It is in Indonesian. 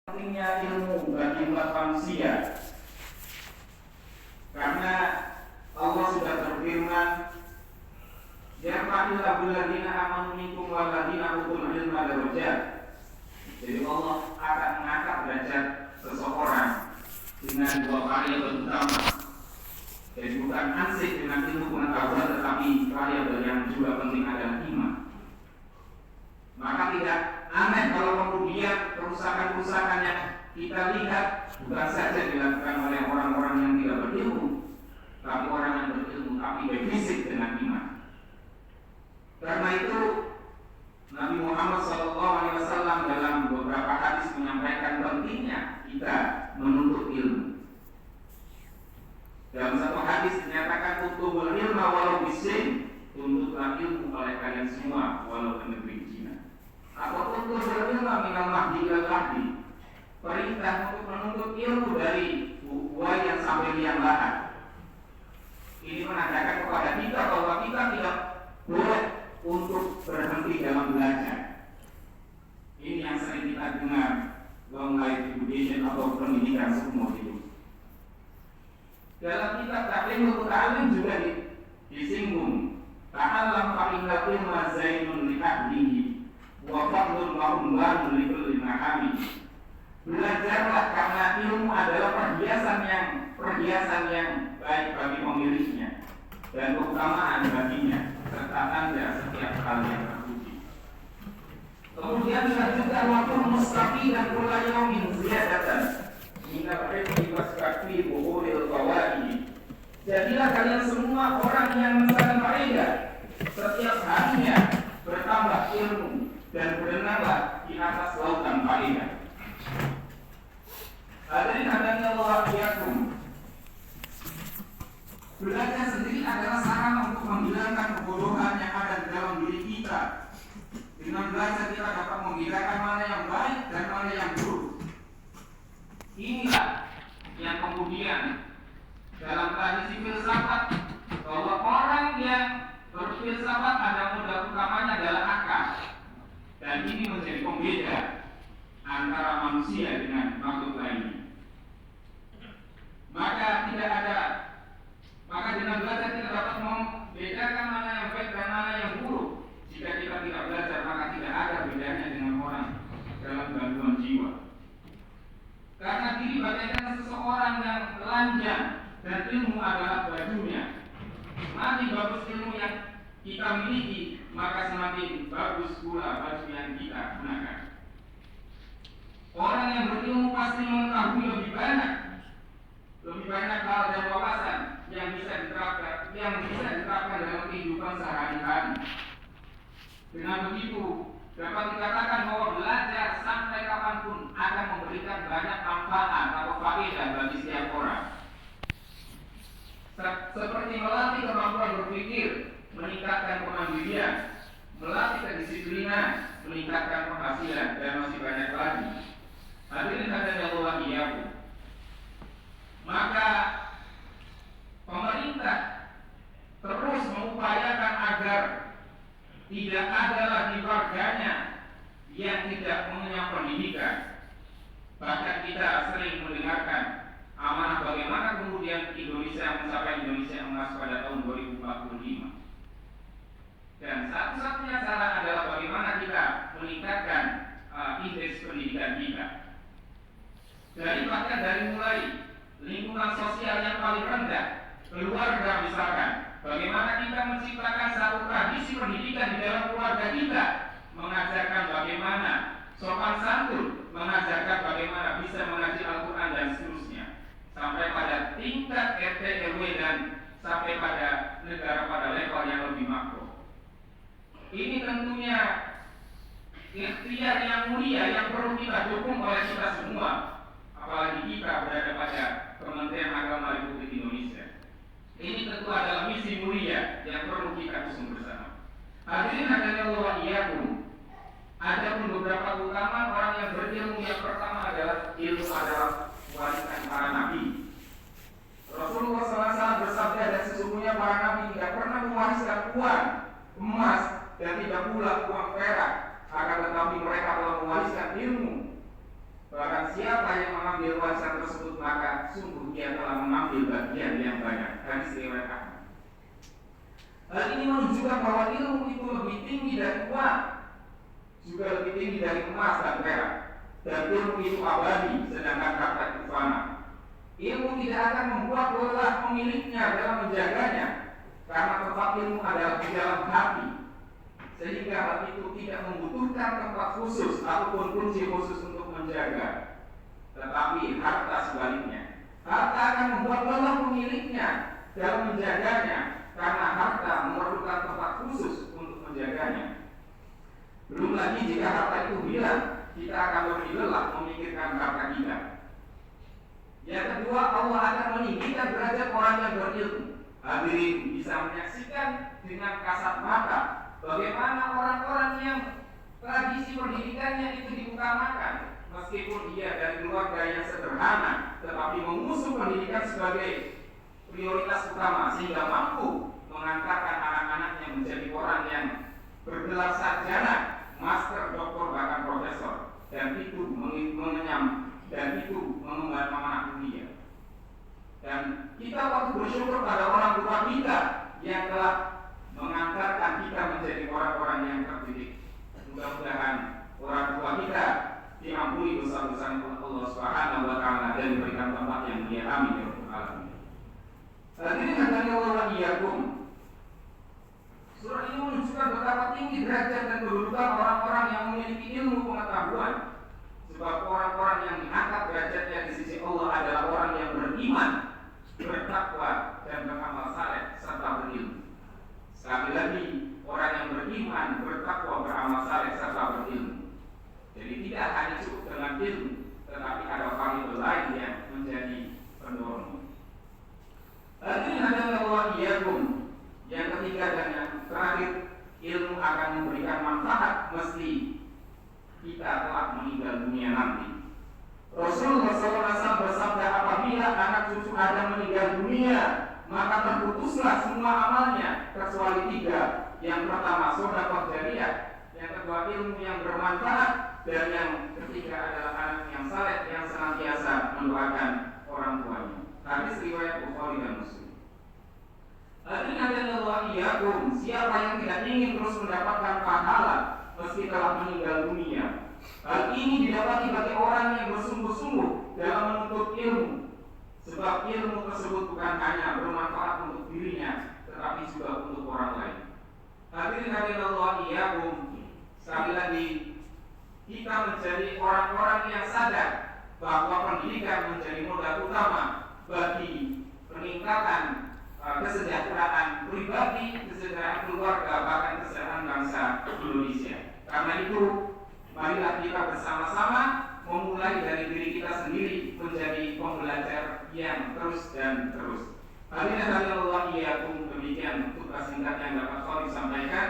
Pentingnya ilmu bagi umat manusia, karena Allah sudah berfirman, "Yarfa'illahu alladziina aamanu minkum walladziina utul ilma darajat." Jadi Allah akan mengangkat derajat seseorang dengan dua variabel utama. Jadi bukan asik dengan ilmu pengetahuan, tetapi variabel yang juga penting adalah iman. Maka tidak aneh kalau kemudian kerusakan-kerusakan yang kita lihat bukan saja dilakukan oleh orang-orang yang tidak berilmu, tapi orang yang berilmu tapi defisit dengan iman. Karena itu Nabi Muhammad SAW dalam beberapa hadis menyampaikan pentingnya kita menuntut ilmu. Dalam satu hadis dinyatakan, "Utubul ilma walau bisin," tuntutlah ilmu oleh kalian semua walau di negeri Cina. Atau utubul ilma minal mahdi ilal lahdi, perintah untuk menuntut ilmu dari buaya sampai liang lahat. Ini menandakan kepada kita bahwa kita tidak boleh untuk berhenti dalam belajar. Ini yang sering kita dengar, long life education atau pendidikan seumur hidup. Dalam kitab Ta'lim wa Ta'lim juga disinggung, "Ta'allam fa innal ilma zainun li ahlihi wa fadlun wa umwanun li kulli mahami." Belajarlah karena ilmu adalah perhiasan yang baik bagi pemiliknya dan keutamaan baginya serta tanda setiap hal yang terpuji. Kemudian dilanjutkan, "Waktu mustafi dan kula yaumin ziyadatan minal ilmi wasqafi buhuril qawaidi." Jadilah kalian semua orang yang mencari faedah, setiap harinya bertambah ilmu dan berenanglah di atas lautan faedah. Hadirin hadani Allah yakum. Belajar sendiri adalah sarana untuk menghilangkan kebodohan yang ada di dalam diri kita. Dengan belajar kita dapat membedakan mana yang baik dan mana yang buruk. Inilah yang kemudian dalam tradisi filsafat, bahwa orang yang berfilsafat ada modal utamanya adalah akal. Dan ini menjadi pembeda antara manusia dengan makhluk lainnya. Maka dengan belajar kita dapat membedakan mana yang baik dan mana yang buruk. Jika kita tidak belajar, maka tidak ada bedanya dengan orang dalam gangguan jiwa. Karena diri bagaikan seseorang yang telanjang dan ilmu adalah bajunya. Semakin bagus ilmu yang kita miliki, maka semakin bagus pula baju yang kita gunakan. Orang yang berilmu pasti mengetahui lebih banyak hal dan wawasan yang bisa diterapkan dalam kehidupan sehari-hari. Dengan begitu dapat dikatakan bahwa belajar sampai kapanpun akan memberikan banyak manfaat atau faedah bagi setiap orang. Seperti melatih kemampuan berpikir, meningkatkan kemandirian, melatih kedisiplinan, meningkatkan penghasilan, dan masih banyak lagi. Hadirin hadani Allah iyyakum. Maka pemerintah terus mengupayakan agar tidak ada lagi warganya yang tidak mengenyam pendidikan. Bahkan kita sering mendengarkan amanah bagaimana kemudian Indonesia mencapai Indonesia emas pada tahun 2045. Dan satu-satunya cara adalah bagaimana kita meningkatkan indeks pendidikan kita. Bahkan dari mulai lingkungan sosial yang paling rendah, keluarga misalkan, bagaimana kita menciptakan satu tradisi pendidikan di dalam keluarga kita, mengajarkan bagaimana sopan santun, mengajarkan bagaimana bisa mengaji Al-Quran dan seterusnya, sampai pada tingkat RT RW dan sampai pada negara pada level yang lebih makro. Ini tentunya ikhtiar yang mulia yang perlu kita dukung oleh kita semua, apalagi kita berada pada Kementerian Agama Republik Indonesia. Ini tentu adalah misi mulia yang perlu kita usung bersama. Hadirin hadani Allah iyyakum. Ada pun beberapa keutamaan orang yang berilmu. Yang pertama adalah ilmu adalah warisan para nabi. Rasulullah SAW bersabda, dan sesungguhnya para nabi tidak pernah mewariskan uang, emas, dan tidak pula uang perak, akan tetapi mereka telah mewariskan ilmu. Bahkan siapa yang mengambil warisan tersebut maka sungguh dia telah mengambil bagian yang banyak. Hadis riwayat Ahmad. Hal ini menunjukkan bahwa ilmu itu lebih tinggi dari uang, juga lebih tinggi dari emas dan perak. Dan ilmu itu abadi, sedangkan harta itu fana. Ilmu tidak akan membuat lelah pemiliknya dalam menjaganya, karena tempat ilmu adalah di dalam hati, sehingga hal itu tidak membutuhkan tempat khusus ataupun kunci khusus untuk menjaga. Tetapi harta sebaliknya, harta akan membuat lelah pemiliknya dalam menjaganya, karena harta memerlukan tempat khusus untuk menjaganya. Belum lagi jika harta itu hilang, kita akan lebih lelah memikirkan harta kita. Yang kedua, Allah akan meninggikan derajat orang yang berilmu. Hadirin bisa menyaksikan dengan kasat mata bagaimana orang-orang yang tradisi pendidikannya itu diutamakan, meskipun dia dari keluarga yang sederhana, tetapi mengusung pendidikan sebagai prioritas utama sehingga mampu mengantarkan anak-anaknya menjadi orang yang bergelar sarjana, master, doktor, bahkan profesor, dan itu mengenyam dan itu mengemban amanah dunia. Dan kita waktu bersyukur pada orang tua kita yang telah mengantarkan kita menjadi orang-orang yang terdidik. Mudah-mudahan orang tua kita diampuni dosa-dosa Allah Subhanahu wa taala dan diberikan tempat yang mulia. Amin ya rabbal alamin. Hadirin hadani Allah wa iyyakum. Surah ini menunjukkan betapa tinggi derajat dan kedudukan orang-orang yang memiliki ilmu pengetahuan. Sebab orang-orang yang diangkat derajatnya di sisi Allah adalah orang yang beriman, bertakwa, dan beramal saleh serta berilmu. Sekali lagi, orang yang beriman, bertakwa, beramal saleh serta berilmu. Jadi tidak hanya cukup dengan ilmu, tetapi ada variabel lain yang menjadi pendorong. Hadirin hadirin Allah iyyakum. Yang ketiga dan yang terakhir, ilmu akan memberikan manfaat meski kita telah meninggal dunia nanti. Rasulullah SAW bersabda, apabila anak cucu Adam meninggal dunia, maka terputuslah semua amalnya kecuali 3. Yang pertama sedekah jariyah, yang kedua ilmu yang bermanfaat, dan yang ketiga adalah anak yang saleh yang senantiasa mendoakan orang tuanya. Hadis riwayat Bukhari dan Muslim. Hadirin Allah iyyakum, siapa yang tidak ingin terus mendapatkan pahala meski telah meninggal dunia, hal ini didapati bagi orang yang bersungguh-sungguh dalam menuntut ilmu. Sebab ilmu tersebut bukan hanya bermanfaat untuk dirinya, tetapi juga untuk orang lain. Hadirin Allah iyyakum, sekali lagi kita menjadi orang-orang yang sadar bahwa pendidikan menjadi modal utama bagi peningkatan kesejahteraan pribadi, kesejahteraan keluarga, bahkan kesejahteraan bangsa Indonesia. Karena itu, marilah kita bersama-sama memulai dari diri kita sendiri menjadi pembelajar yang terus dan terus. Hadirin Allah iyyakum, demikian tugas singkat yang dapat kami sampaikan.